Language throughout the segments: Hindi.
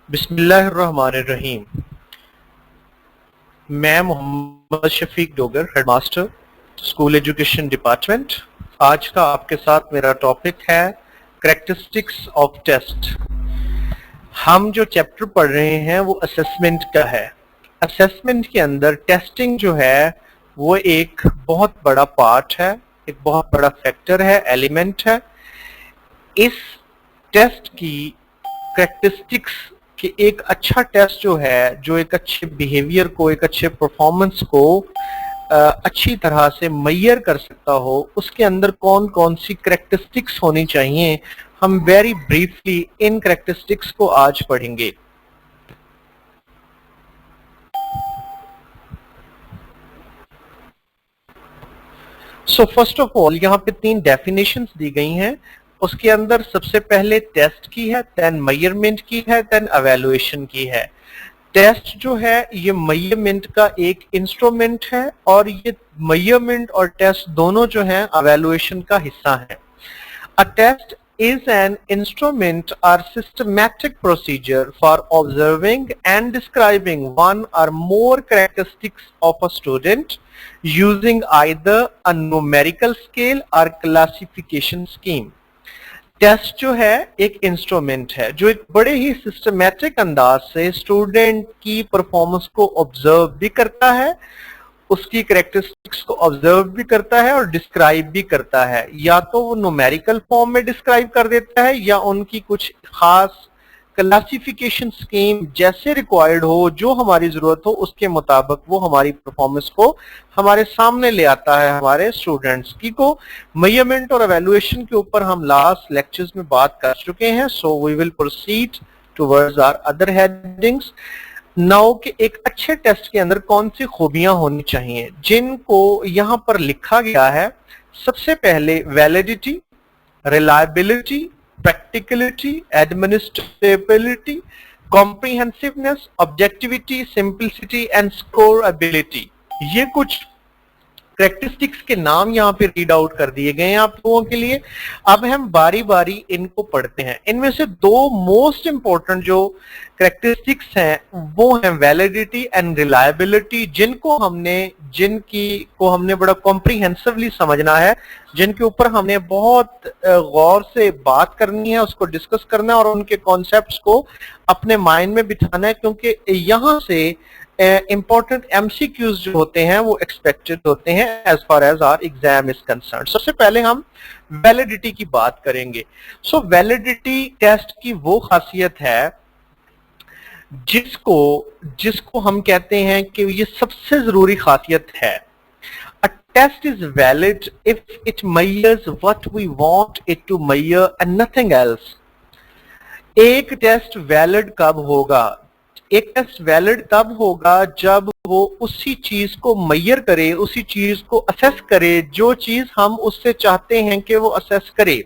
बिस्मिल्लाहिर्रहमानिर्रहीम। मैं Mohammad Shafiq Dogar, headmaster, school education department. आज का आपके साथ मेरा टॉपिक है करैक्टरिस्टिक्स ऑफ टेस्ट। हम जो चैप्टर पढ़ रहे हैं वो असेसमेंट का है। असेसमेंट के अंदर टेस्टिंग जो है वो एक बहुत बड़ा पार्ट है, एक बहुत बड़ा फैक्टर है, एलिमेंट है। इस टेस्ट की करैक्टरिस्टिक्स कि एक अच्छा टेस्ट जो है, जो एक अच्छे बिहेवियर को, एक अच्छे परफॉर्मेंस को अच्छी तरह से मेजर कर सकता हो, उसके अंदर कौन कौन सी करैक्टरिस्टिक्स होनी चाहिए, हम वेरी ब्रीफली इन करैक्टरिस्टिक्स को आज पढ़ेंगे। सो फर्स्ट ऑफ ऑल यहाँ पे 3 डेफिनेशंस दी गई हैं। उसके अंदर सबसे पहले टेस्ट की है, देन मेजरमेंट की है, देन एवेलुएशन की है। टेस्ट जो है ये मेजरमेंट का एक इंस्ट्रूमेंट है और ये मेजरमेंट और टेस्ट दोनों जो है एवेलुएशन का हिस्सा है। A test is an instrument or systematic procedure for observing and describing one or more characteristics of a student using either a numerical scale or classification scheme. Test जो है एक इंस्ट्रूमेंट है जो एक बड़े ही सिस्टमैटिक अंदाज से स्टूडेंट की परफॉर्मेंस को ऑब्जर्व भी करता है, उसकी करैक्टरिस्टिक्स को ऑब्जर्व भी करता है और डिस्क्राइब भी करता है। या तो वो न्यूमेरिकल फॉर्म में डिस्क्राइब कर देता है या उनकी कुछ खास क्लासिफिकेशन स्कीम जैसे रिक्वायर्ड हो, जो हमारी जरूरत हो उसके मुताबिक वो हमारी परफॉर्मेंस को हमारे सामने ले आता है हमारे स्टूडेंट्स की को। मेजरमेंट और एवेलुएशन के ऊपर हम लास्ट लेक्चर्स में बात कर चुके हैं। So we will proceed towards our other headings now कि एक अच्छे टेस्ट के अंदर कौन सी खूबियां होनी चाहिए, जिनको यहां पर लिखा गया है। सबसे पहले validity, reliability, practicality, administrability, comprehensiveness, objectivity, simplicity and scorability. ये कुछ करैक्टरिस्टिक्स के नाम यहाँ पे रीड आउट कर दिए गए हैं आप लोगों के लिए। अब हम बारी बारी इनको पढ़ते हैं। इनमें से 2 मोस्ट इंपॉर्टेंट जो करैक्टरिस्टिक्स हैं वो हैं वैलिडिटी एंड रिलायबिलिटी, जिनकी को हमने बड़ा कॉम्प्रिहेंसिवली समझना है, जिनके ऊपर हमने बहुत गौर से बात करनी है, उसको डिस्कस करना है और उनके कॉन्सेप्ट्स को अपने माइंड में बिठाना है, क्योंकि यहाँ से इंपॉर्टेंट एमसीक्यूज जो होते हैं वो एक्सपेक्टेड होते हैं as far as our exam is concern. सबसे पहले हम वैलिडिटी की बात करेंगे। सो वैलिडिटी टेस्ट की वो खासियत है जिसको हम कहते हैं कि ये सबसे जरूरी खासियत है। A test is valid if it measures what we want it to measure and nothing else. एक टेस्ट वैलिड कब होगा? एक टेस्ट वैलिड तब होगा जब वो उसी चीज को मेजर करे, उसी चीज को असेस करे जो चीज हम उससे चाहते हैं कि वो असेस करे।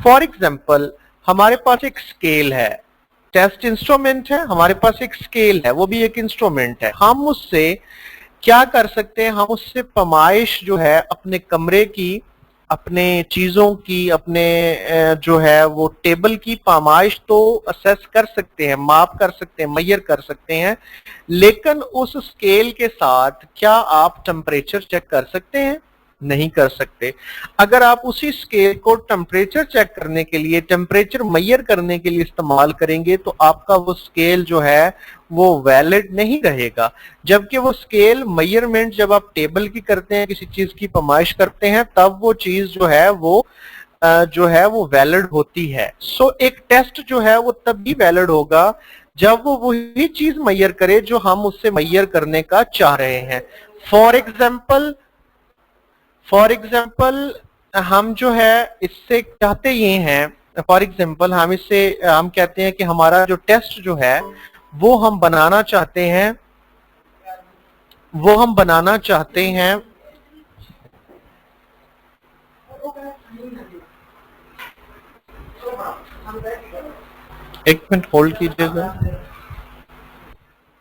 फॉर एग्जाम्पल, हमारे पास एक स्केल है, टेस्ट इंस्ट्रूमेंट है, हमारे पास एक स्केल है, वो भी एक इंस्ट्रूमेंट है। हम उससे क्या कर सकते हैं? हम उससे पैमाइश जो है अपने कमरे की, अपने चीजों की, अपने जो है वो टेबल की पैमाइश तो असेस कर सकते हैं, माप कर सकते हैं, मेजर कर सकते हैं, लेकिन उस स्केल के साथ क्या आप टेम्परेचर चेक कर सकते हैं? नहीं कर सकते। अगर आप उसी स्केल को टेम्परेचर चेक करने के लिए, टेम्परेचर मेजर करने के लिए इस्तेमाल करेंगे तो आपका वो स्केल जो है वो वैलिड नहीं रहेगा। जबकि वो स्केल मेजरमेंट जब आप टेबल की करते हैं, किसी चीज की पैमाइश करते हैं, तब वो चीज जो है वो वैलिड होती है। सो एक टेस्ट जो है वो तभी वैलिड होगा जब वो वही चीज मेजर करे जो हम उससे मेजर करने का चाह रहे हैं। फॉर एग्जाम्पल हम जो है इससे चाहते ये हैं, फॉर एग्जाम्पल हम कहते हैं कि हमारा जो टेस्ट जो है वो हम बनाना चाहते हैं एक मिनट होल्ड कीजिएगा,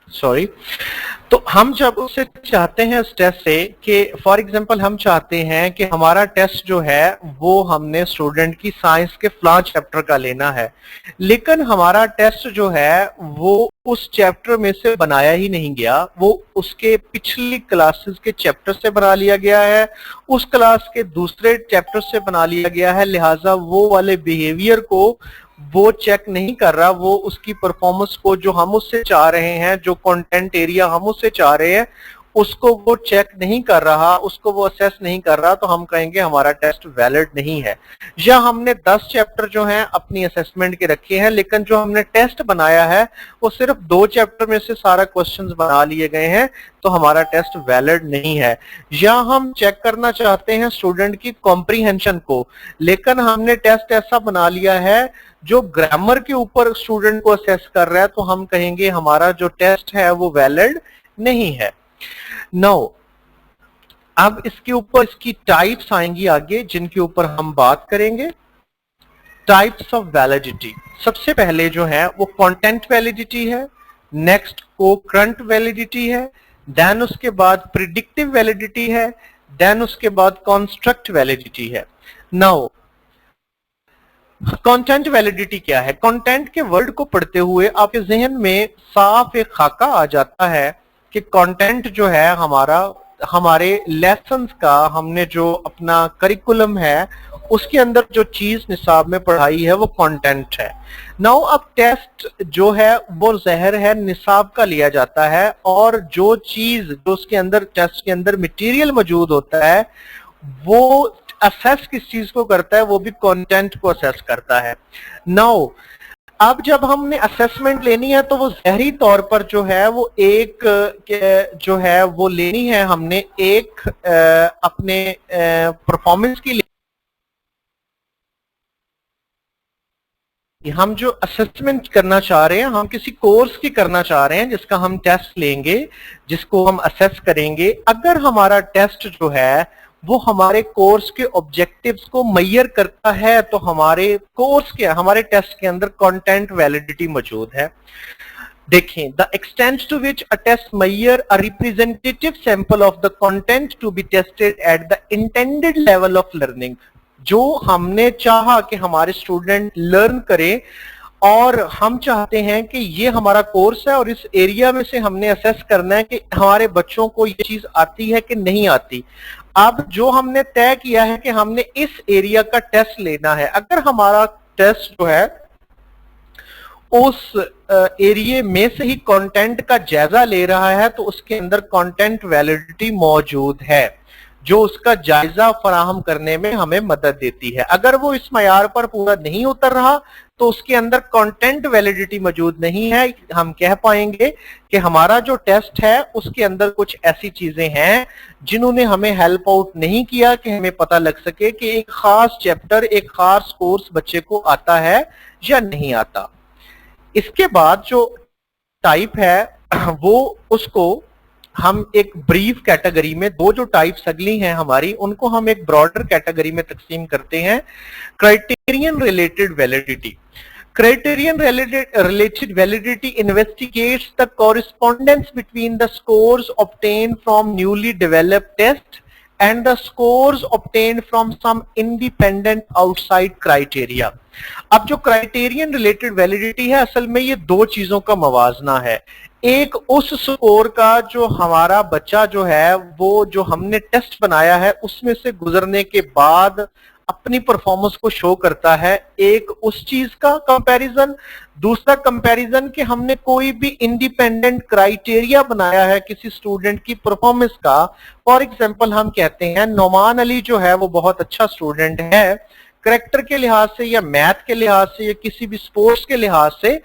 सॉरी। तो हम जब उससे चाहते हैं उस टेस्ट से कि फॉर एग्जांपल हम चाहते हैं कि हमारा टेस्ट जो है वो हमने स्टूडेंट की साइंस के फलां चैप्टर का लेना है, लेकिन हमारा टेस्ट जो है वो उस चैप्टर में से बनाया ही नहीं गया, वो उसके पिछली क्लासेस के चैप्टर से बना लिया गया है, उस क्लास के दूसरे चैप्टर से बना लिया गया है, लिहाजा वो वाले बिहेवियर को वो चेक नहीं कर रहा, वो उसकी परफॉर्मेंस को जो हम उससे चाह रहे हैं, जो कंटेंट एरिया हम उससे चाह रहे हैं, उसको वो चेक नहीं कर रहा, उसको वो असेस नहीं कर रहा, तो हम कहेंगे हमारा टेस्ट वैलिड नहीं है। या हमने 10 चैप्टर जो हैं अपनी असेसमेंट के रखे हैं, लेकिन जो हमने टेस्ट बनाया है वो सिर्फ 2 चैप्टर में से सारा क्वेश्चंस बना लिए गए हैं, तो हमारा टेस्ट वैलिड नहीं है। या हम चेक करना चाहते हैं स्टूडेंट की कॉम्प्रीहेंशन को, लेकिन हमने टेस्ट ऐसा बना लिया है जो ग्रामर के ऊपर स्टूडेंट को असेस कर रहा है, तो हम कहेंगे हमारा जो टेस्ट है वो वैलिड नहीं है। नाउ अब इसके ऊपर इसकी टाइप्स आएंगी आगे, जिनके ऊपर हम बात करेंगे। टाइप्स ऑफ वैलिडिटी, सबसे पहले जो है वो कंटेंट वैलिडिटी है, नेक्स्ट को करंट वैलिडिटी है, देन उसके बाद प्रिडिक्टिव वैलिडिटी है, देन उसके बाद कंस्ट्रक्ट वैलिडिटी है। नाउ कंटेंट वैलिडिटी क्या है? कंटेंट के वर्ड को पढ़ते हुए आपके जहन में साफ एक खाका आ जाता है कि कंटेंट जो है हमारे लेसन्स का, हमने जो अपना करिकुलम है उसके अंदर जो चीज निसाब में पढ़ाई है वो कंटेंट है। नाउ अब टेस्ट जो है वो ज़हर है निसाब का लिया जाता है, और जो चीज जो उसके अंदर टेस्ट के अंदर मटेरियल मौजूद होता है वो असेस किस चीज को करता है, वो भी कंटेंट को असेस करता है। नाउ अब जब हमने असेसमेंट लेनी है तो वो ज़हरी तौर पर जो है वो एक जो है वो लेनी है हमने एक अपने परफॉर्मेंस की। हम जो असेसमेंट करना चाह रहे हैं, हम किसी कोर्स की करना चाह रहे हैं जिसका हम टेस्ट लेंगे, जिसको हम असेस करेंगे। अगर हमारा टेस्ट जो है वो हमारे कोर्स के ऑब्जेक्टिव्स को मैयर करता है तो हमारे कोर्स के, हमारे टेस्ट के अंदर कंटेंट वैलिडिटी मौजूद है। देखें, the extent to which a test measure a representative sample of the content to be tested at the intended level of learning, जो हमने चाहा कि हमारे स्टूडेंट लर्न करें और हम चाहते हैं कि ये हमारा कोर्स है और इस एरिया में से हमने असेस करना है कि हमारे बच्चों को ये चीज आती है कि नहीं आती। अब जो हमने तय किया है कि हमने इस एरिया का टेस्ट लेना है, अगर हमारा टेस्ट जो है उस एरिया में से ही कंटेंट का जायजा ले रहा है तो उसके अंदर कंटेंट वैलिडिटी मौजूद है, जो उसका जायजा फराहम करने में हमें मदद देती है। अगर वो इस मयार पर पूरा नहीं उतर रहा तो उसके अंदर कंटेंट वैलिडिटी मौजूद नहीं है। हम कह पाएंगे कि हमारा जो टेस्ट है उसके अंदर कुछ ऐसी चीजें हैं जिन्होंने हमें हेल्प आउट नहीं किया कि हमें पता लग सके कि एक खास चैप्टर, एक खास कोर्स बच्चे को आता है या नहीं आता। इसके बाद जो टाइप है वो उसको हम एक ब्रीफ कैटेगरी में, दो जो टाइप्स अगली हैं हमारी उनको हम एक ब्रॉडर कैटेगरी में तकसीम करते हैं। Criterion related validity, criterion related validity investigates the correspondence between the scores obtained from newly developed test and the scores obtained from some independent outside criteria। अब जो क्राइटेरियन रिलेटेड वैलिडिटी है असल में ये दो चीजों का मवाजना है। एक उस स्कोर का जो हमारा बच्चा जो है वो जो हमने टेस्ट बनाया है उसमें से गुजरने के बाद अपनी परफॉर्मेंस को शो करता है, एक उस चीज का कंपैरिजन। दूसरा कंपैरिजन कि हमने कोई भी इंडिपेंडेंट क्राइटेरिया बनाया है किसी स्टूडेंट की परफॉर्मेंस का। फॉर एग्जांपल हम कहते हैं नौमान अली जो है वो बहुत अच्छा स्टूडेंट है करेक्टर के लिहाज से या मैथ के लिहाज से या किसी भी स्पोर्ट्स के लिहाज से,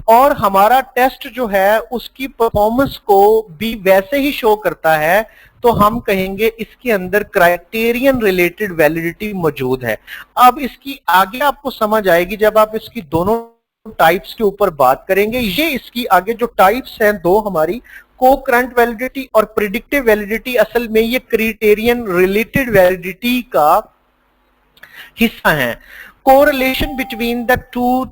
और हमारा टेस्ट जो है उसकी परफॉर्मेंस को भी वैसे ही शो करता है, तो हम कहेंगे इसके अंदर क्राइटेरियन रिलेटेड वैलिडिटी मौजूद है। अब इसकी आगे आपको समझ आएगी जब आप इसकी दोनों टाइप्स के ऊपर बात करेंगे। ये इसकी आगे जो टाइप्स हैं दो हमारी, को करंट वैलिडिटी और प्रिडिक्टिव वैलिडिटी, असल में ये क्राइटेरियन रिलेटेड वैलिडिटी का हिस्सा है। Correlation between the two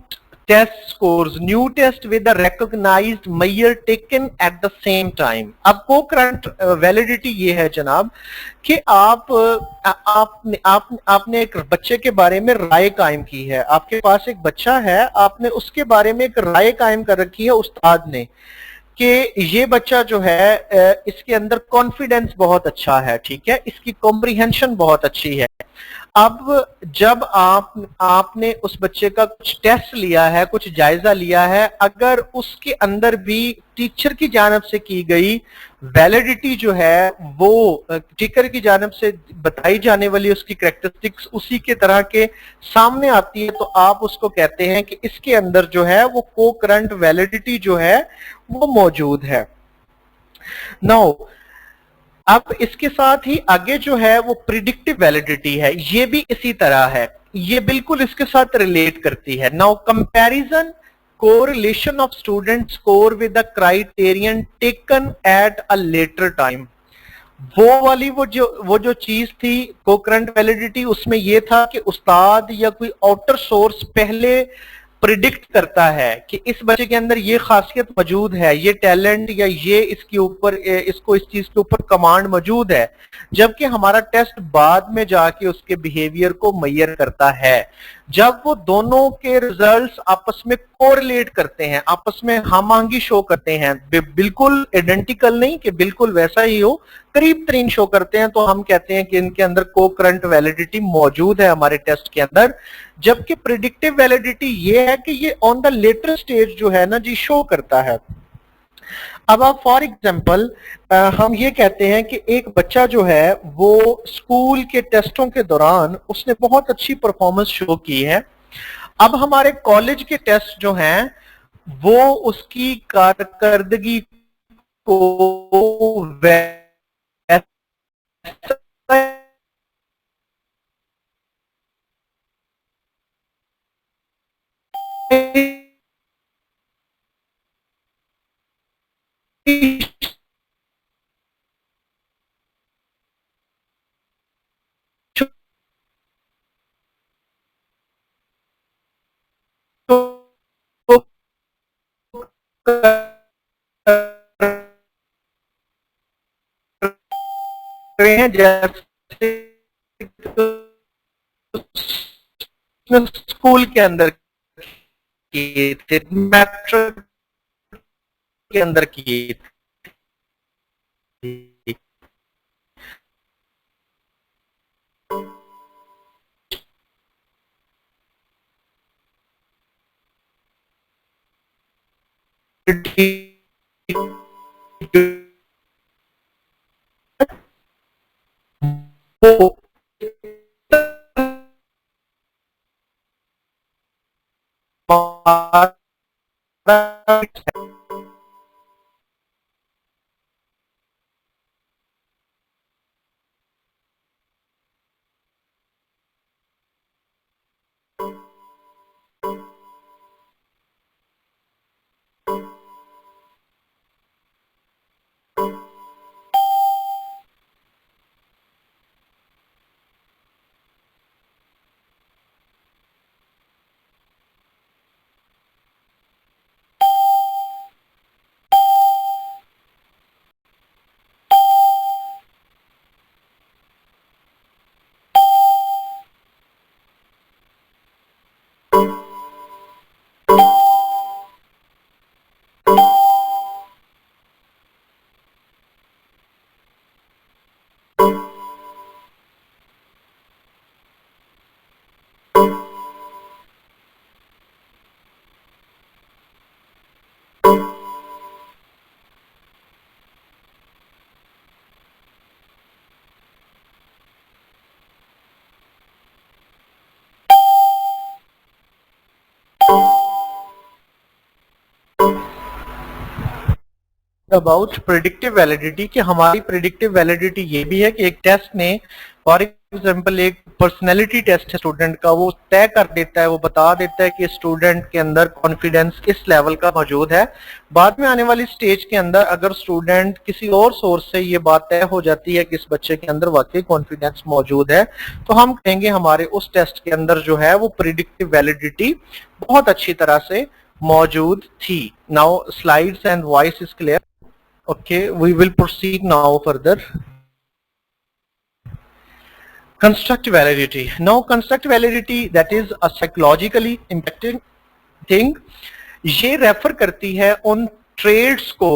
test scores, new test with the recognised measure taken at the same time. अब को करंट वैलिडिटी ये है जनाब कि आपने एक बच्चे के बारे में राय कायम की है, आपके पास एक बच्चा है, आपने उसके बारे में एक राय कायम कर रखी है उस्ताद ने कि ये बच्चा जो है इसके अंदर कॉन्फिडेंस बहुत अच्छा है, ठीक है, इसकी कॉम्प्रिहेंशन बहुत अच्छी है। अब जब आपने उस बच्चे का कुछ टेस्ट लिया है, कुछ जायजा लिया है, अगर उसके अंदर भी टीचर की जानिब से की गई वैलिडिटी जो है वो टीचर की जानिब से बताई जाने वाली उसकी कैरेक्टरिस्टिक्स उसी के तरह के सामने आती है, तो आप उसको कहते हैं कि इसके अंदर जो है वो को करंट वैलिडिटी जो है वो मौजूद है। नाउ अब इसके साथ ही आगे जो है वो प्रिडिक्टिव वैलिडिटी है, ये भी इसी तरह है, ये बिल्कुल इसके साथ रिलेट करती है। Now comparison correlation of student score with the criterion taken at a later time. वो वाली वो जो चीज थी कोकरेंट वैलिडिटी, उसमें ये था कि उस्ताद या कोई आउटर सोर्स पहले प्रिडिक्ट करता है कि इस बच्चे के अंदर ये खासियत मौजूद है, ये टैलेंट या ये इसके ऊपर इसको इस चीज के ऊपर कमांड मौजूद है, जबकि हमारा टेस्ट बाद में जाके उसके बिहेवियर को मेजर करता है। जब वो दोनों के रिजल्ट्स आपस में कोरिलेट करते हैं, आपस में हम-आहंगी शो करते हैं, बिल्कुल आइडेंटिकल नहीं कि बिल्कुल वैसा ही हो, करीब तरीन शो करते हैं, तो हम कहते हैं कि इनके अंदर को करंट वैलिडिटी मौजूद है हमारे टेस्ट के अंदर। जबकि प्रिडिक्टिव वैलिडिटी ये है कि ये ऑन द लेटर स्टेज जो है ना जी शो करता है। अब आप फॉर एग्जाम्पल हम ये कहते हैं कि एक बच्चा जो है वो स्कूल के टेस्टों के दौरान उसने बहुत अच्छी परफॉर्मेंस शो की है। अब हमारे कॉलेज के टेस्ट जो हैं वो उसकी कारकर्दगी को वैसा रहे हैं, जैसे स्कूल के अंदर किए थे, मैट्रिक के अंदर किए थे। अबाउट प्रिडिक्टिव वैलिडिटी कि हमारी प्रिडिक्टिव वैलिडिटी ये भी है कि एक टेस्ट ने फॉर एग्जांपल एक पर्सनैलिटी टेस्ट है स्टूडेंट का, वो तय कर देता है, वो बता देता है कि स्टूडेंट के अंदर कॉन्फिडेंस इस लेवल का मौजूद है। बाद में आने वाली स्टेज के अंदर अगर स्टूडेंट किसी और सोर्स से ये बात तय हो जाती है कि इस बच्चे के अंदर वाकई कॉन्फिडेंस मौजूद है, तो हम कहेंगे हमारे उस टेस्ट के अंदर जो है वो प्रिडिक्टिव वैलिडिटी बहुत अच्छी तरह से मौजूद थी। Now slides and voice is clear. Okay, we will proceed now further. Construct validity. Now construct validity, that is a psychologically impacting thing. ये रेफर करती है उन ट्रेड्स को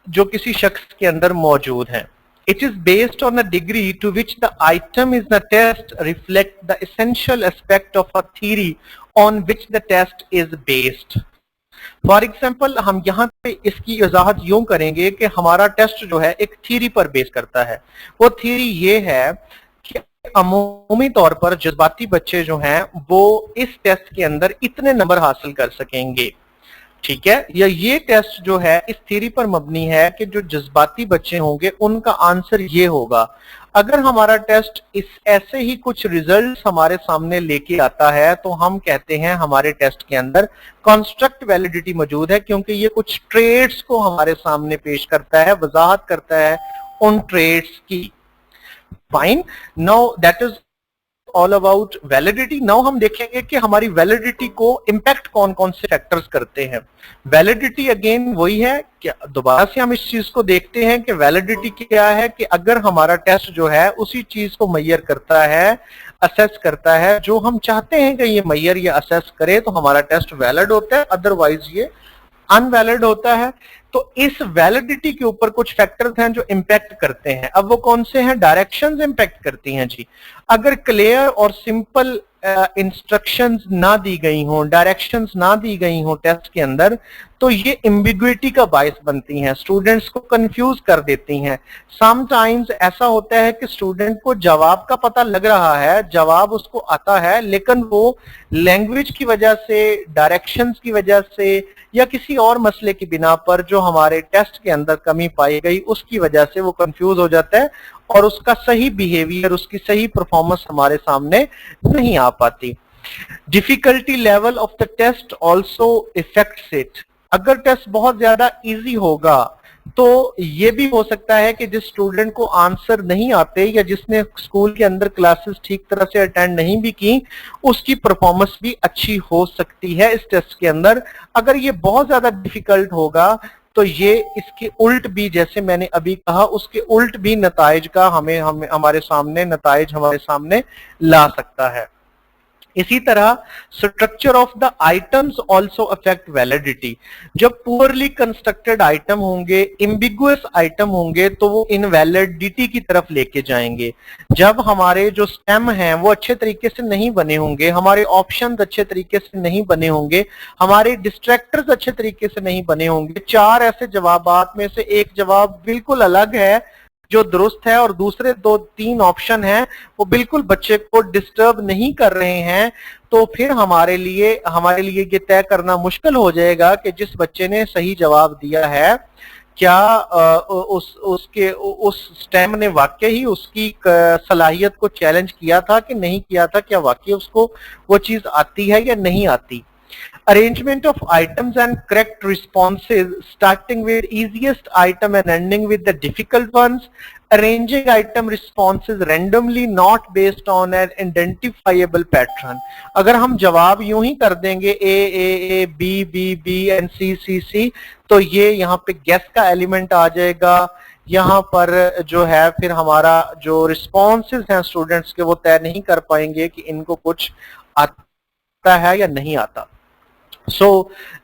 जो किसी शख्स के अंदर मौजूद हैं। It is based on the degree to which the item is the test reflect the essential aspect of a theory on which the test is based. For example हम यहाँ पे इसकी वजाहत यूं करेंगे कि हमारा टेस्ट जो है एक थ्योरी पर बेस करता है। वो थ्योरी ये है कि अमूमी तौर पर जज्बाती बच्चे जो हैं वो इस टेस्ट के अंदर इतने नंबर हासिल कर सकेंगे, ठीक है। या ये टेस्ट जो है इस थ्योरी पर मबनी है कि जो जज्बाती बच्चे होंगे उनका आंसर ये होगा। अगर हमारा टेस्ट इस ऐसे ही कुछ रिजल्ट हमारे सामने लेके आता है तो हम कहते हैं हमारे टेस्ट के अंदर कंस्ट्रक्ट वैलिडिटी मौजूद है, क्योंकि ये कुछ ट्रेड्स को हमारे सामने पेश करता है, वजाहत करता है उन ट्रेड्स की। Fine, now that is all about validity. Now हम देखेंगे कि हमारी वैलिडिटी को इम्पैक्ट कौन कौन से फैक्टर्स करते हैं। वैलिडिटी अगेन वही है कि दोबारा से हम इस चीज को देखते हैं कि वैलिडिटी क्या है, कि अगर हमारा टेस्ट जो है उसी चीज को मैयर करता है, असेस करता है जो हम चाहते हैं कि ये मैयर या असेस करे, तो हमारा टेस्ट वैलिड होता है, अदरवाइज ये अनवैलिड होता है। तो इस वैलिडिटी के ऊपर कुछ फैक्टर्स हैं जो इंपैक्ट करते हैं। अब वो कौन से हैं? डायरेक्शंस इंपैक्ट करती हैं जी। अगर क्लियर और सिंपल इंस्ट्रक्शंस ना दी गई हों, डायरेक्शंस ना दी गई हों टेस्ट के अंदर, तो ये एम्बिग्युइटी का बायस बनती हैं, स्टूडेंट्स को कंफ्यूज कर देती हैं। समटाइम्स ऐसा होता है कि स्टूडेंट को जवाब का पता लग रहा है, जवाब उसको आता है, लेकिन वो लैंग्वेज की वजह से, डायरेक्शंस की वजह से या किसी और मसले की बिना पर जो हमारे टेस्ट के अंदर कमी पाई गई उसकी वजह से वो कंफ्यूज हो जाता है और उसका सही बिहेवियर, उसकी सही परफॉर्मेंस हमारे सामने नहीं आ पाती। Difficulty level of the test also affects it. अगर टेस्ट बहुत ज्यादा इजी होगा तो ये भी हो सकता है कि जिस स्टूडेंट को आंसर नहीं आते या जिसने स्कूल के अंदर क्लासेस ठीक तरह से अटेंड नहीं भी की, उसकी परफॉर्मेंस भी अच्छी हो सकती है इस टेस्ट के अंदर। अगर ये बहुत ज्यादा डिफिकल्ट होगा तो ये इसके उल्ट भी, जैसे मैंने अभी कहा, उसके उल्ट भी नताइज का हमारे सामने ला सकता है। इसी तरह structure of the items also affect validity. जब पुअरली कंस्ट्रक्टेड आइटम होंगे, एम्बिगुअस आइटम होंगे, तो वो इनवैलिडिटी की तरफ लेके जाएंगे। जब हमारे जो स्टेम हैं वो अच्छे तरीके से नहीं बने होंगे, हमारे ऑप्शंस अच्छे तरीके से नहीं बने होंगे, हमारे डिस्ट्रैक्टर्स अच्छे तरीके से नहीं बने होंगे, चार ऐसे जवाबात में से एक जवाब बिल्कुल अलग है जो दुरुस्त है और दूसरे दो तीन ऑप्शन हैं वो बिल्कुल बच्चे को डिस्टर्ब नहीं कर रहे हैं, तो फिर हमारे लिए ये तय करना मुश्किल हो जाएगा कि जिस बच्चे ने सही जवाब दिया है क्या उस स्टेम ने वाकई ही उसकी सलाहियत को चैलेंज किया था कि नहीं किया था, क्या वाकई उसको वो चीज आती है या नहीं आती। Arrangement of items and correct responses, starting with easiest item and ending with the difficult ones. Arranging item responses randomly, not based on an identifiable pattern. अगर हम जवाब यूं ही कर देंगे A, B, B, B and C, तो ये यहाँ पे गेस का एलिमेंट आ जाएगा। यहाँ पर जो है फिर हमारा जो रिस्पॉन्सेज हैं स्टूडेंट्स के वो तय नहीं कर पाएंगे कि इनको कुछ आता है या नहीं आता। So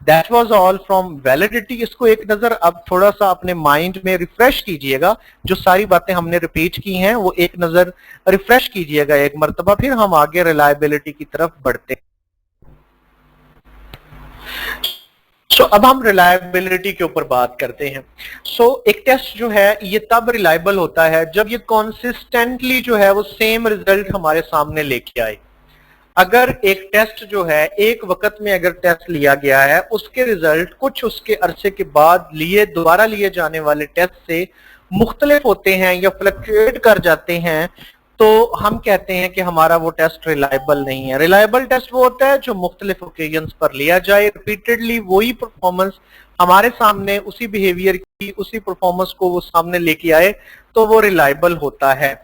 that was all from validity. इसको एक नजर अब थोड़ा सा अपने माइंड में रिफ्रेश कीजिएगा, जो सारी बातें हमने रिपीट की हैं वो एक नजर रिफ्रेश कीजिएगा एक मर्तबा, फिर हम आगे रिलायबिलिटी की तरफ बढ़ते हैं। अब हम रिलायबिलिटी के ऊपर बात करते हैं। एक टेस्ट जो है ये तब रिलायबल होता है जब ये कॉन्सिस्टेंटली जो है वो सेम रिजल्ट हमारे सामने लेके आए। अगर एक टेस्ट जो है एक वक्त में अगर टेस्ट लिया गया है, उसके रिजल्ट कुछ उसके अरसे के बाद दोबारा लिए जाने वाले टेस्ट से मुख्तलिफ होते हैं या फ्लक्चुएट कर जाते हैं, तो हम कहते हैं कि हमारा वो टेस्ट रिलायबल नहीं है। रिलायबल टेस्ट वो होता है जो मुख्तलिफ ओकेजन्स पर लिया जाए, रिपीटेडली वही परफॉर्मेंस हमारे सामने, उसी बिहेवियर की, उसी परफॉर्मेंस को वो सामने लेके आए, तो वो रिलायबल होता है।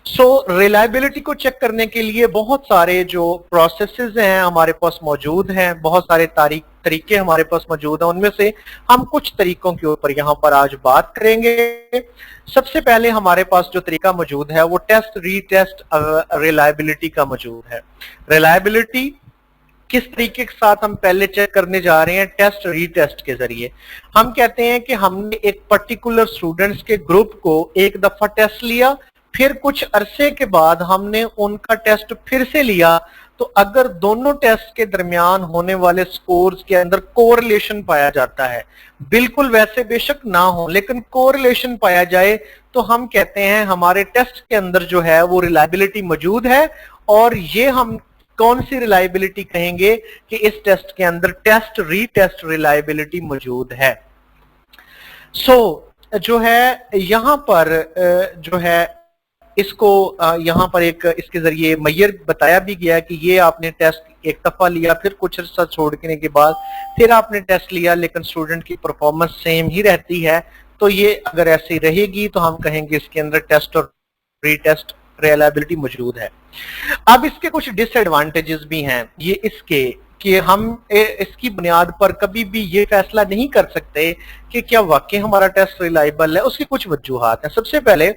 सो रिलायबिलिटी को चेक करने के लिए बहुत सारे जो प्रोसेसेस हैं हमारे पास मौजूद हैं, बहुत सारे तरीके हमारे पास मौजूद हैं। उनमें से हम कुछ तरीकों के ऊपर यहाँ पर आज बात करेंगे। सबसे पहले हमारे पास जो तरीका मौजूद है वो टेस्ट रीटेस्ट रिलायबिलिटी का मौजूद है। रिलायबिलिटी किस तरीके के साथ हम पहले चेक करने जा रहे हैं? टेस्ट रीटेस्ट के जरिए। हम कहते हैं कि हमने एक पर्टिकुलर स्टूडेंट्स के ग्रुप को एक दफा टेस्ट लिया, फिर कुछ अरसे के बाद हमने उनका टेस्ट फिर से लिया, तो अगर दोनों टेस्ट के दरमियान होने वाले स्कोर्स के अंदर कोरिलेशन पाया जाता है, बिल्कुल वैसे बेशक ना हो लेकिन कोरिलेशन पाया जाए, तो हम कहते हैं हमारे टेस्ट के अंदर जो है वो रिलायबिलिटी मौजूद है। और ये हम कौन सी रिलायबिलिटी कहेंगे कि इस टेस्ट के अंदर टेस्ट रीटेस्ट रिलायबिलिटी मौजूद है। जो है यहाँ पर जो है इसको यहाँ पर एक इसके जरिए मैयर बताया भी गया कि ये आपने टेस्ट एक दफा लिया, फिर कुछ अर्सा छोड़ने के बाद फिर आपने टेस्ट लिया, लेकिन स्टूडेंट की परफॉर्मेंस सेम ही रहती है, तो ये अगर ऐसी रहेगी तो हम कहेंगे इसके अंदर टेस्ट और रीटेस्ट रिलायबिलिटी मौजूद है। अब इसके कुछ डिसएडवांटेजेस भी हैं ये इसके कि हम इसकी बुनियाद पर कभी भी ये फैसला नहीं कर सकते कि क्या वाकई हमारा टेस्ट रिलायबल है। उसकी कुछ वजूहात हैं। सबसे पहले,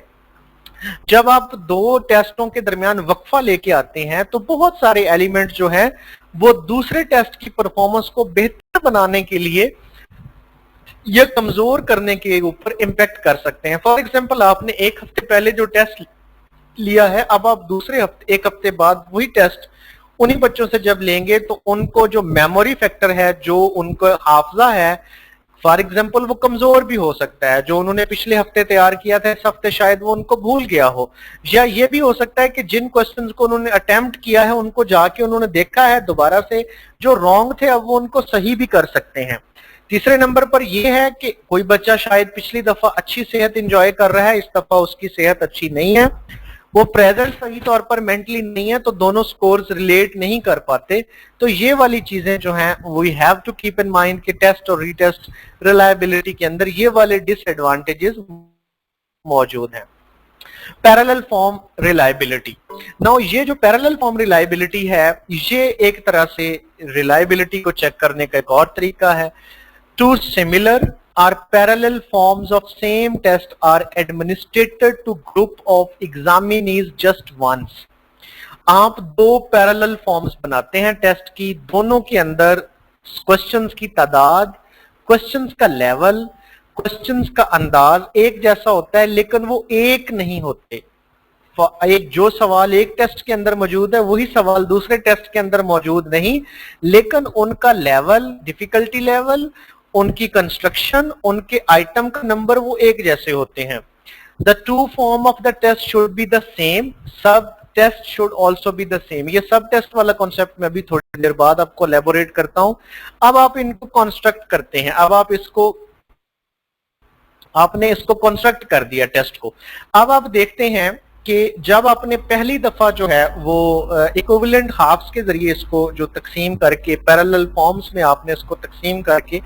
जब आप दो टेस्टों के दरमियान वक्फा लेके आते हैं तो बहुत सारे एलिमेंट जो हैं वो दूसरे टेस्ट की परफॉर्मेंस को बेहतर बनाने के लिए या कमजोर करने के ऊपर इम्पैक्ट कर सकते हैं। फॉर एग्जांपल, आपने एक हफ्ते पहले जो टेस्ट लिया है, अब आप दूसरे हफ्ते, एक हफ्ते बाद वही टेस्ट उन्हीं बच्चों से जब लेंगे तो उनको जो मेमोरी फैक्टर है, जो उनको हाफजा है, फॉर एग्जाम्पल वो कमजोर भी हो सकता है। जो उन्होंने पिछले हफ्ते तैयार किया था, इस हफ्ते शायद वो उनको भूल गया हो, या ये भी हो सकता है कि जिन क्वेश्चंस को उन्होंने अटेम्प्ट किया है उनको जाके उन्होंने देखा है दोबारा से, जो रॉन्ग थे अब वो उनको सही भी कर सकते हैं। तीसरे नंबर पर यह है कि कोई बच्चा शायद पिछली दफा अच्छी सेहत एंजॉय कर रहा है, इस दफा उसकी सेहत अच्छी नहीं है, वो प्रेजेंट सही तौर पर मेंटली नहीं है, तो दोनों स्कोर्स रिलेट नहीं कर पाते। तो ये वाली चीजें जो हैं we have to keep in mind कि टेस्ट और रीटेस्ट रिलायबिलिटी के अंदर ये वाले डिसएडवांटेजेस मौजूद हैं। Parallel form reliability. नाउ ये जो पैरेलल फॉर्म रिलायबिलिटी है, ये एक तरह से रिलायबिलिटी को चेक करने का एक और तरीका है। Two similar or parallel forms of same test are administered to group of examinees just once। आप दो पैरेलल फॉर्म्स बनाते हैं टेस्ट की, दोनों के अंदर क्वेश्चंस की तादाद, क्वेश्चंस का लेवल, क्वेश्चंस का अंदाज एक जैसा होता है, लेकिन वो एक नहीं होते। एक जो सवाल एक टेस्ट के अंदर मौजूद है वही सवाल दूसरे टेस्ट के अंदर मौजूद नहीं, लेकिन उनका लेवल, डिफिकल्टी लेवल, उनकी कंस्ट्रक्शन, उनके आइटम का नंबर वो एक जैसे होते हैं। The two form of the test should be the same, sub test should also be the same. ये सब टेस्ट वाला कॉन्सेप्ट मैं अभी थोड़ी देर बाद आपको एलेबोरेट करता हूं। अब आप इनको कंस्ट्रक्ट करते हैं, अब आप आपने इसको कंस्ट्रक्ट कर दिया टेस्ट को। अब आप देखते हैं कि जब आपने पहली दफा जो है वो इक्विवेलेंट हाफ्स के जरिए इसको जो तकसीम करके पैरेलल फॉर्म्स में आपने इसको तकसीम करके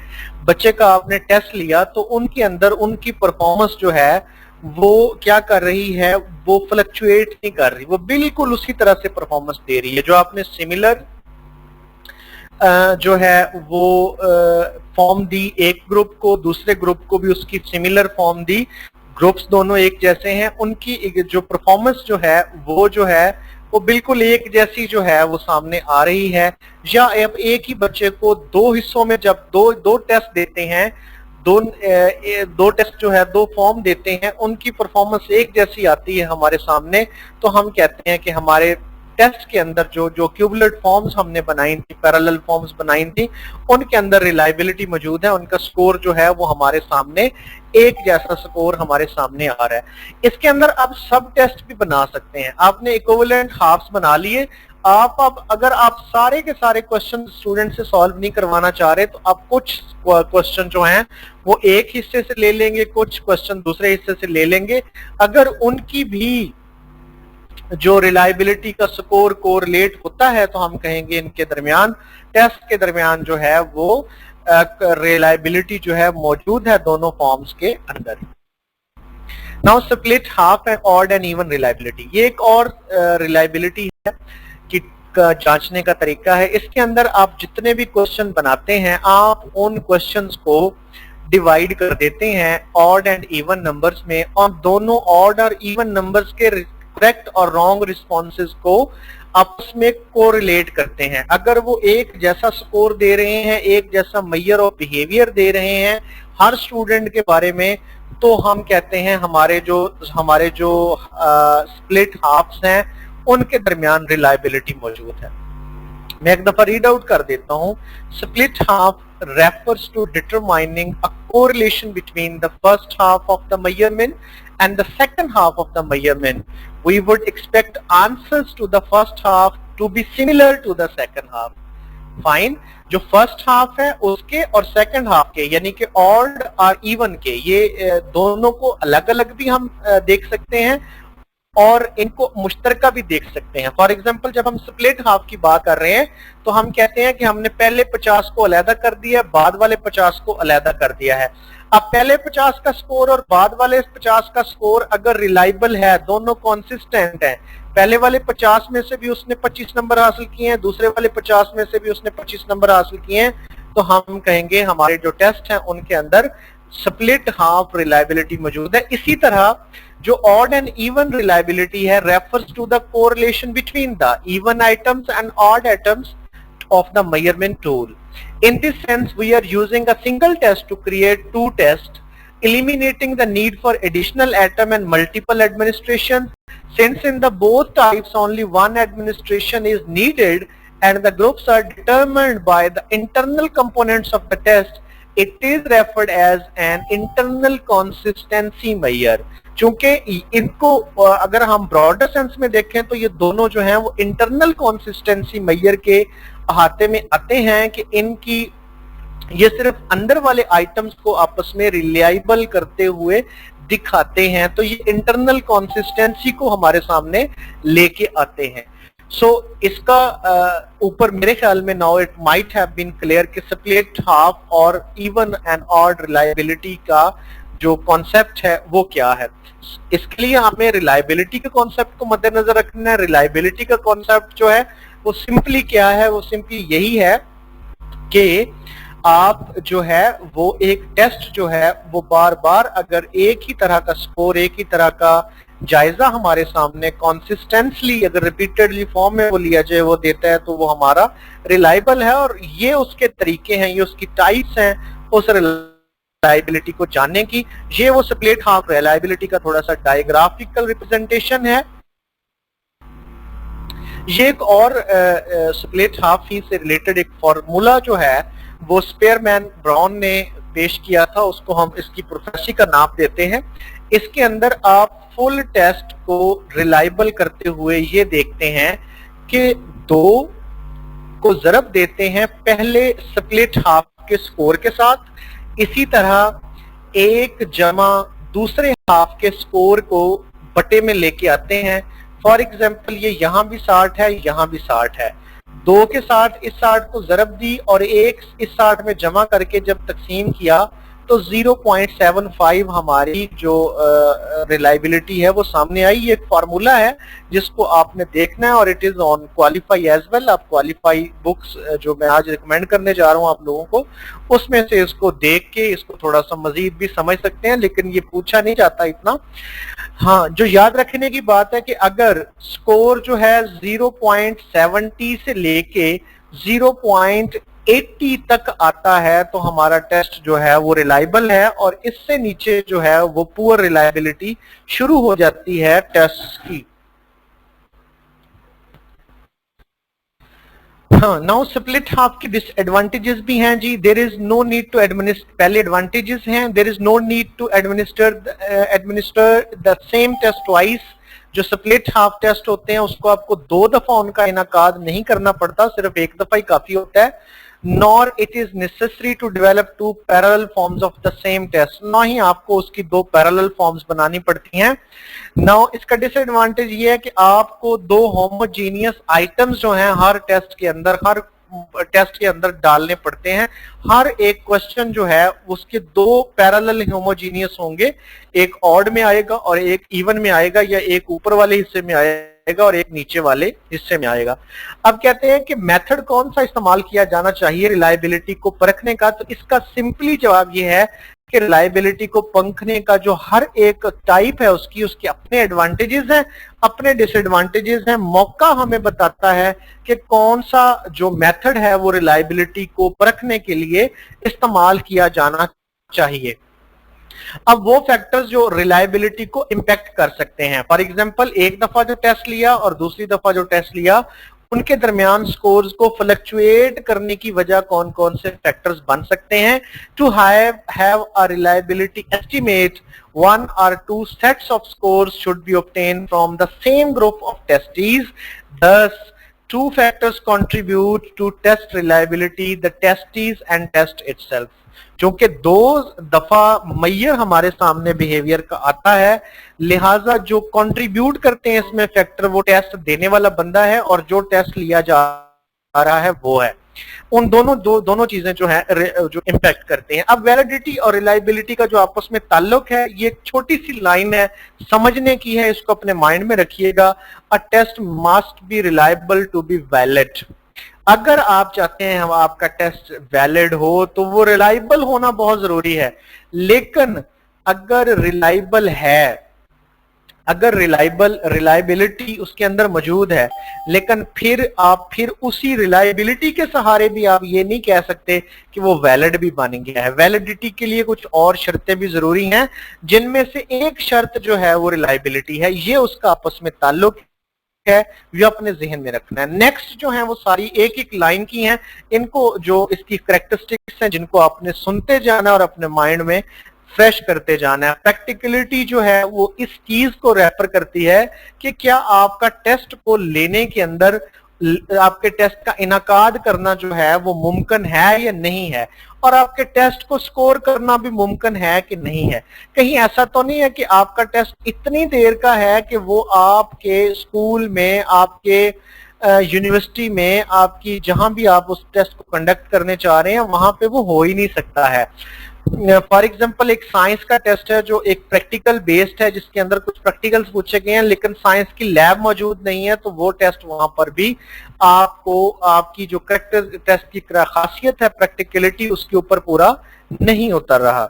बच्चे का आपने टेस्ट लिया, तो उनके अंदर उनकी परफॉर्मेंस जो है वो क्या कर रही है, वो फ्लक्चुएट नहीं कर रही, वो बिल्कुल उसी तरह से परफॉर्मेंस दे रही है। जो आपने सिमिलर जो है वो फॉर्म दी एक ग्रुप को, दूसरे ग्रुप को भी उसकी सिमिलर फॉर्म दी, ग्रुप्स दोनों एक जैसे हैं, उनकी जो परफॉर्मेंस जो है वो बिल्कुल एक जैसी जो है वो सामने आ रही है। या अब एक ही बच्चे को दो हिस्सों में जब दो टेस्ट देते हैं, दो टेस्ट जो है दो फॉर्म देते हैं, उनकी परफॉर्मेंस एक जैसी आती है हमारे सामने, तो हम कहते हैं कि हमारे टेस्ट के अंदर जो क्यूबुलेट फॉर्म्स हमने बनाई थी, पैरेलल फॉर्म्स बनाई थी, उनके अंदर रिलायबिलिटी मौजूद है, उनका स्कोर जो है वो हमारे सामने एक जैसा स्कोर हमारे सामने आ रहा है। इसके अंदर आप सब टेस्ट भी बना सकते हैं। आपने इक्विवेलेंट हाफ्स बना लिए, अब अगर आप सारे के सारे क्वेश्चन स्टूडेंट से सॉल्व नहीं करवाना चाह रहे, तो आप कुछ क्वेश्चन जो हैं वो एक हिस्से से ले लेंगे, कुछ क्वेश्चन दूसरे हिस्से से ले लेंगे। अगर उनकी भी जो रिलायबिलिटी का स्कोर कोरिलेट होता है तो हम कहेंगे इनके दरमियान, टेस्ट के दरमियान जो है वो रिलायबिलिटी जो है मौजूद है दोनों फॉर्म्स के अंदर। Now split half and odd and even reliability, ये एक और रिलायबिलिटी है कि जांचने का तरीका है। इसके अंदर आप जितने भी क्वेश्चन बनाते हैं आप उन क्वेश्चंस को डिवाइड कर देते हैं ऑड एंड इवन नंबर्स में, और दोनों ऑड और इवन नंबर्स के करेक्ट और रॉन्ग रिस्पॉन्सेज को आपस में कोरिलेट करते हैं। अगर वो एक जैसा स्कोर दे रहे हैं, एक जैसा मेजर ऑफ बिहेवियर दे रहे हैं हर स्टूडेंट के बारे में, तो हम कहते हैं हमारे जो स्प्लिट हाफ्स हैं उनके दरमियान रिलायबिलिटी मौजूद है। मैं एक दफा रीड आउट कर देता हूं। Split half refers to determining a correlation between the first half of the measurement and the second half of the measurement. We would expect answers to the first half to be similar to the second half. Fine. जो फर्स्ट हाफ है उसके और सेकंड हाफ के यानी कि ऑड और इवन के, ये दोनों को अलग अलग भी हम देख सकते हैं और इनको मुश्तरका भी देख सकते हैं। फॉर एग्जाम्पल जब हम स्प्लिट हाफ की बात कर रहे हैं तो हम कहते हैं कि हमने पहले 50 को अलहदा कर दिया, बाद वाले 50 को अलहदा कर दिया है। अब पहले 50 का स्कोर और बाद वाले 50 का स्कोर अगर रिलायबल है, दोनों कॉन्सिस्टेंट हैं, पहले वाले 50 में से भी उसने 25 नंबर हासिल किए हैं, दूसरे वाले 50 में से भी उसने 25 नंबर हासिल किए हैं, तो हम कहेंगे हमारे जो टेस्ट हैं उनके अंदर स्प्लिट हाफ रिलायबिलिटी मौजूद है। इसी तरह जो ऑड एंड इवन रिलायबिलिटी है refers to the correlation between the even items and odd items of the measurement tool. In this sense, we are using a single test to create two tests, eliminating the need for additional atom and multiple administration. Since in the both types only one administration is needed and the groups are determined by the internal components of the test, it is referred as an internal consistency measure. चूंकि इनको अगर हम ब्रॉडर सेंस में देखें तो ये दोनों जो हैं वो इंटरनल कंसिस्टेंसी मेजर के अहाते में आते हैं कि इनकी ये सिर्फ अंदर वाले आइटम्स को आपस में रिलायबल करते हुए दिखाते हैं, तो ये इंटरनल कंसिस्टेंसी को हमारे सामने लेके आते हैं। सो इसका ऊपर मेरे ख्याल में now it might have been clear कि स्प्लिट हाफ और इवन एंड ऑड रिलायबिलिटी का जो कॉन्सेप्ट है वो क्या है। इसके लिए हमें रिलायबिलिटी के कॉन्सेप्ट को मद्देनजर रखना है। रिलायबिलिटी का कॉन्सेप्ट जो है वो सिंपली क्या है, वो सिंपली यही है कि आप जो है वो एक टेस्ट जो है वो बार बार अगर एक ही तरह का स्कोर, एक ही तरह का जायजा हमारे सामने कॉन्सिस्टेंटली अगर रिपीटेडली फॉर्म में वो लिया जाए वो देता है तो वो हमारा रिलायबल है। और ये उसके तरीके हैं, ये उसकी टाइप्स हैं उस रिलायबिलिटी को जानने की। ये वो स्प्लिट हाफ रिलायबिलिटी का थोड़ा सा डायग्राफिकल रिप्रेजेंटेशन है। ये एक और स्प्लिट हाफ ही से रिलेटेड एक फॉर्मूला जो है वो स्पेयरमैन ब्राउन ने पेश किया था, उसको हम इसकी प्रोफेसी का नाम देते हैं। इसके अंदर आप फुल टेस्ट को रिलायबल करते हुए ये देखते हैं कि 2 को ज़रब देते हैं पहले स्प्लिट हाफ के स्कोर के साथ, इसी तरह 1 जमा दूसरे हाफ के स्कोर को बटे में लेके आते हैं। फॉर एग्जाम्पल ये यहाँ भी 60 है, यहाँ भी 60 है, 2 के साथ इस 60 को ज़रब दी और 1 इस 60 में जमा करके जब तकसीम किया तो 0.75 हमारी जो रिलायबिलिटी है वो सामने आई। ये एक फार्मूला है जिसको आपने देखना है और it is on qualify as well. आप क्वालिफाई बुक्स जो मैं आज रिकमेंड करने जा रहा हूँ आप लोगों को, उसमें से इसको देख के इसको थोड़ा सा मजीद भी समझ सकते हैं, लेकिन ये पूछा नहीं जाता इतना। हाँ, जो याद रखने की बात है कि अगर स्कोर जो है 0.70 से लेके 0.80 तक आता है तो हमारा टेस्ट जो है वो रिलायबल है, और इससे नीचे जो है वो पुअर रिलायबिलिटी शुरू हो जाती है टेस्ट की। हाँ, नाउ स्प्लिट हाफ की डिसएडवांटेजेस भी हैं जी। There is no need to administer, पहले एडवांटेजेस हैं, there is no need to administer the same test twice. जो स्प्लिट हाफ टेस्ट होते हैं उसको आपको 2 दफा उनका इनाकाद नहीं करना पड़ता, सिर्फ 1 दफा ही काफी होता है। Nor it is necessary to develop two parallel forms of the same test, ना ही आपको उसकी दो पैरेलल फॉर्म्स बनानी पड़ती हैं। नाउ इसका डिसएडवांटेज ये है कि आपको दो होमोजेनियस आइटम्स जो हैं हर टेस्ट के अंदर डालने पड़ते हैं। हर एक क्वेश्चन जो है उसके दो पैरेलल होमोजेनियस होंगे, एक ऑड में आएगा और एक इवन में आएगा, या एक ऊपर वाले हिस्से में आएगा और एक नीचे वाले हिस्से में आएगा। अब कहते हैं कि मेथड कौन सा इस्तेमाल किया जाना चाहिए रिलायबिलिटी को परखने का, तो इसका सिंपली जवाब ये है कि रिलायबिलिटी को परखने का जो हर एक टाइप है उसके अपने एडवांटेजेस हैं, अपने डिसएडवांटेजेस हैं। मौका हमें बताता है कि कौन सा जो मेथड है वो रिलायबिलिटी को परखने के लिए इस्तेमाल किया जाना चाहिए। अब वो फैक्टर्स जो रिलायबिलिटी को इंपैक्ट कर सकते हैं, फॉर एग्जांपल एक दफा जो टेस्ट लिया और दूसरी दफा जो टेस्ट लिया, उनके दरमियान स्कोर्स को फ्लक्चुएट करने की वजह कौन कौन से फैक्टर्स बन सकते हैं। To have a reliability estimate, one or two sets of scores should be obtained from the same group of testees. Thus, two factors contribute to test reliability, the testees and test itself. क्योंकि दो दफा मैयर हमारे सामने बिहेवियर का आता है, लिहाजा जो कंट्रीब्यूट करते हैं इसमें फैक्टर वो टेस्ट देने वाला बंदा है और जो टेस्ट लिया जा रहा है वो है। उन दोनों चीजें जो है जो इंपैक्ट करते हैं। अब वैलिडिटी और रिलायबिलिटी का जो आपस में ताल्लुक है ये एक छोटी सी लाइन है, समझने की है, इसको अपने माइंड में रखिएगा। A test must be reliable to be valid. अगर आप चाहते हैं हम आपका टेस्ट वैलिड हो तो वो रिलायबल होना बहुत जरूरी है। लेकिन अगर रिलायबल है, अगर रिलायबिलिटी उसके अंदर मौजूद है, लेकिन फिर उसी रिलायबिलिटी के सहारे भी आप ये नहीं कह सकते कि वो वैलिड भी बन गया है। वैलिडिटी के लिए कुछ और शर्तें भी जरूरी हैं, जिनमें से एक शर्त जो है वो रिलायबिलिटी है। ये उसका आपस में ताल्लुक है, ये अपने जहन में रखना है। नेक्स्ट जो है वो सारी एक एक लाइन की हैं, इनको जो इसकी कैरेक्टरिस्टिक्स हैं जिनको आपने सुनते जाना और अपने माइंड में फ्रेश करते जाना है। प्रैक्टिकलिटी जो है वो इस चीज को रेफर करती है कि क्या आपका टेस्ट को लेने के अंदर आपके टेस्ट का इनाकाद करना जो है वो मुमकिन है या नहीं है, और आपके टेस्ट को स्कोर करना भी मुमकिन है कि नहीं है। कहीं ऐसा तो नहीं है कि आपका टेस्ट इतनी देर का है कि वो आपके स्कूल में, आपके यूनिवर्सिटी में, आपकी जहां भी आप उस टेस्ट को कंडक्ट करने चाह रहे हैं वहां पे वो हो ही नहीं सकता है। फॉर एग्जाम्पल एक साइंस का टेस्ट है जो एक प्रैक्टिकल बेस्ड है, जिसके अंदर कुछ प्रैक्टिकल्स पूछे गए हैं, लेकिन साइंस की लैब मौजूद नहीं है, तो वो टेस्ट वहां पर भी आपको आपकी जो करेक्ट टेस्ट की खासियत है प्रैक्टिकलिटी उसके ऊपर पूरा नहीं उतर रहा।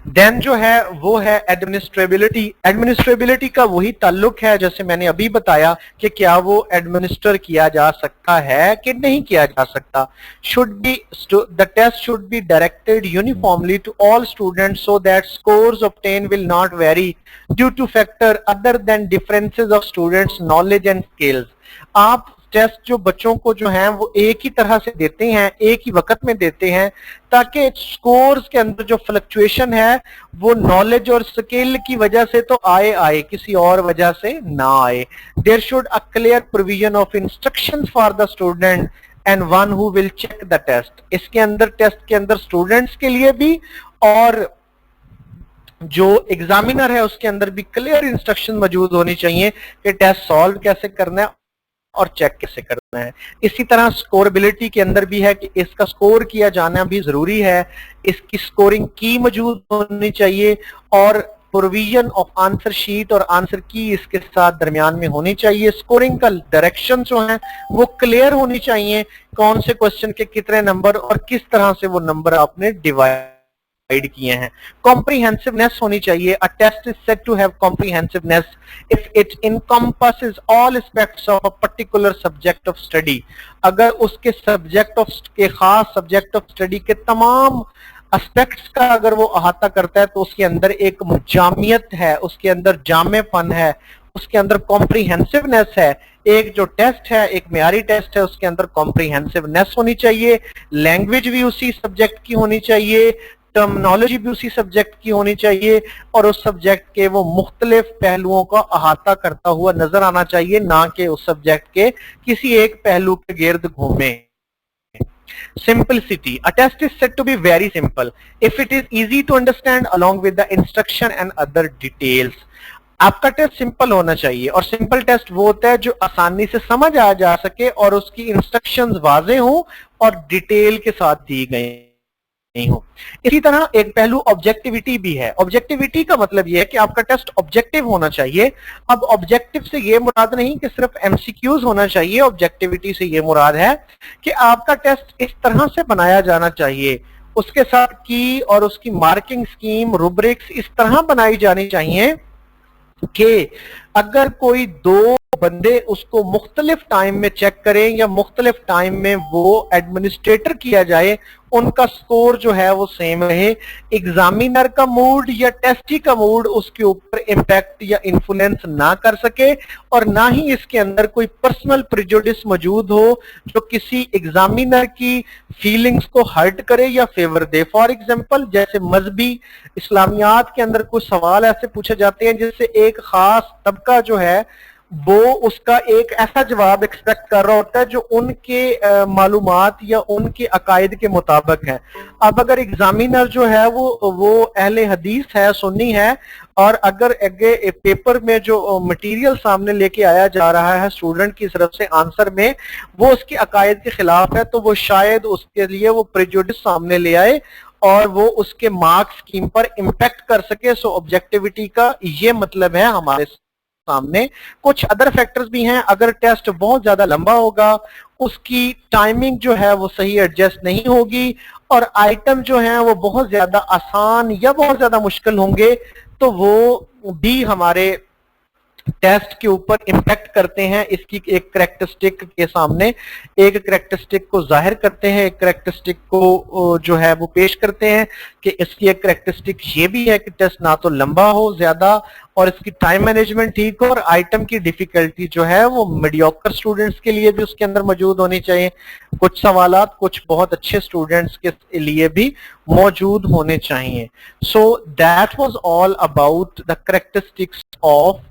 देन जो है वो है एडमिनिस्ट्रेबिलिटी। एडमिनिस्ट्रेबिलिटी का वही ताल्लुक है जैसे मैंने अभी बताया कि क्या वो एडमिनिस्टर किया जा सकता है कि नहीं किया जा सकता। The test should be directed uniformly to all students so that scores obtain will not vary due to factor other than differences of students knowledge and skills. आप टेस्ट जो बच्चों को जो है वो एक ही तरह से देते हैं, एक ही वक्त में देते हैं, ताकि स्कोर्स के अंदर जो फ्लक्चुएशन है वो नॉलेज और स्किल की वजह से तो आए, किसी और वजह से ना आए। There should a clear provision of instructions for the student and one who will check the test. इसके अंदर टेस्ट के अंदर स्टूडेंट्स के लिए भी और जो एग्जामिनर है उसके अंदर भी क्लियर इंस्ट्रक्शन मौजूद होनी चाहिए कि टेस्ट सॉल्व कैसे करना है और चेक कैसे करना है। इसी तरह स्कोरेबिलिटी के अंदर भी है कि इसका स्कोर किया जाना भी जरूरी है, इसकी स्कोरिंग की मौजूद होनी चाहिए और प्रोविजन ऑफ आंसर शीट और आंसर की इसके साथ दरमियान में होनी चाहिए। स्कोरिंग का डायरेक्शन जो है वो क्लियर होनी चाहिए, कौन से क्वेश्चन के कितने नंबर और किस तरह से वो नंबर आपने डिवाइड किए हैं। कॉम्प्रिहेंसिवनेस होनी चाहिए। A test is said to have comprehensiveness if it encompasses all aspects of a particular subject of study। अगर उसके सब्जेक्ट ऑफ के खास सब्जेक्ट ऑफ स्टडी के तमाम एस्पेक्ट्स का अगर वो अहाता करता है तो उसके अंदर एक जामियत है, उसके अंदर जामेपन है, उसके अंदर कॉम्प्रिहेंसिवनेस है। एक जो टेस्ट है, एक मेयारी टेस्ट है, उसके अंदर कॉम्प्रिहेंसिवनेस होनी चाहिए, लैंग्वेज भी उसी सब्जेक्ट की होनी चाहिए, टर्मिनोलॉजी भी उसी सब्जेक्ट की होनी चाहिए और उस सब्जेक्ट के वो मुख्तलिफ पहलुओं का अहाता करता हुआ नजर आना चाहिए, ना कि उस सब्जेक्ट के किसी एक पहलू के गिर्द घूमे। Simplicity. A test is said to be very simple if it is easy to understand along with the instruction and other details. आपका टेस्ट सिंपल होना चाहिए और सिंपल टेस्ट वो होता है जो आसानी से समझ आ जा सके और उसकी इंस्ट्रक्शंस वाज़ेह हो और डिटेल के साथ दी गई नहीं हो। इसी तरह एक पहलू ऑब्जेक्टिविटी भी है। ऑब्जेक्टिविटी का मतलब यह है कि आपका टेस्ट ऑब्जेक्टिव होना चाहिए। अब ऑब्जेक्टिव से ये मुराद नहीं कि सिर्फ एमसीक्यूज होना चाहिए, ऑब्जेक्टिविटी से ये मुराद है कि आपका टेस्ट इस तरह से बनाया जाना चाहिए, उसके साथ की और उसकी मार्किंग स्कीम, रूब्रिक्स इस तरह बनाई जानी चाहिए कि अगर कोई दो बंदे उसको मुख्तलिफ टाइम में चेक करें या मुख्तलिफ टाइम में वो एडमिनिस्ट्रेटर किया जाए, उनका स्कोर जो है वो सेम रहे। एग्जामिनर का मूड या टेस्टी का मूड उसके ऊपर इम्पैक्ट या इन्फ्लुएंस ना कर सके और ना ही इसके अंदर कोई पर्सनल प्रिजुडिस मौजूद हो जो किसी एग्जामिनर की फीलिंग्स को हर्ट करे या फेवर दे। फॉर एग्जांपल, जैसे मजहबी इस्लामियात के अंदर कुछ सवाल ऐसे पूछे जाते हैं जिससे एक खास तबका जो है वो उसका एक ऐसा जवाब एक्सपेक्ट कर रहा होता है जो उनके मालूमात या उनके अकायद के मुताबिक है। अब अगर एग्जामिनर जो है वो अहले हदीस है, सुन्नी है, और अगर आगे पेपर में जो मटेरियल सामने लेके आया जा रहा है स्टूडेंट की तरफ से आंसर में वो उसके अकायद के खिलाफ है, तो वो शायद उसके लिए वो प्रेजुडिस सामने ले आए और वो उसके मार्क्स स्कीम पर इम्पैक्ट कर सके। सो ऑब्जेक्टिविटी का ये मतलब है हमारे सामने। कुछ अदर फैक्टर्स भी हैं। अगर टेस्ट बहुत ज्यादा लंबा होगा, उसकी टाइमिंग जो है वो सही एडजस्ट नहीं होगी और आइटम जो है वो बहुत ज्यादा आसान या बहुत ज्यादा मुश्किल होंगे, तो वो भी हमारे टेस्ट के ऊपर इम्पैक्ट करते हैं। इसकी एक करेक्टरिस्टिक के सामने एक करेक्टरिस्टिक को जाहिर करते हैं, एक करेक्टरिस्टिक को जो है वो पेश करते हैं कि इसकी एक करेक्टरिस्टिक ये भी है कि टेस्ट ना तो लंबा हो ज्यादा और इसकी टाइम मैनेजमेंट ठीक हो और आइटम की डिफिकल्टी जो है वो मीडियोकर स्टूडेंट्स के लिए भी उसके अंदर मौजूद होनी चाहिए। कुछ सवालात कुछ बहुत अच्छे स्टूडेंट्स के लिए भी मौजूद होने चाहिए। So that was all about the characteristics of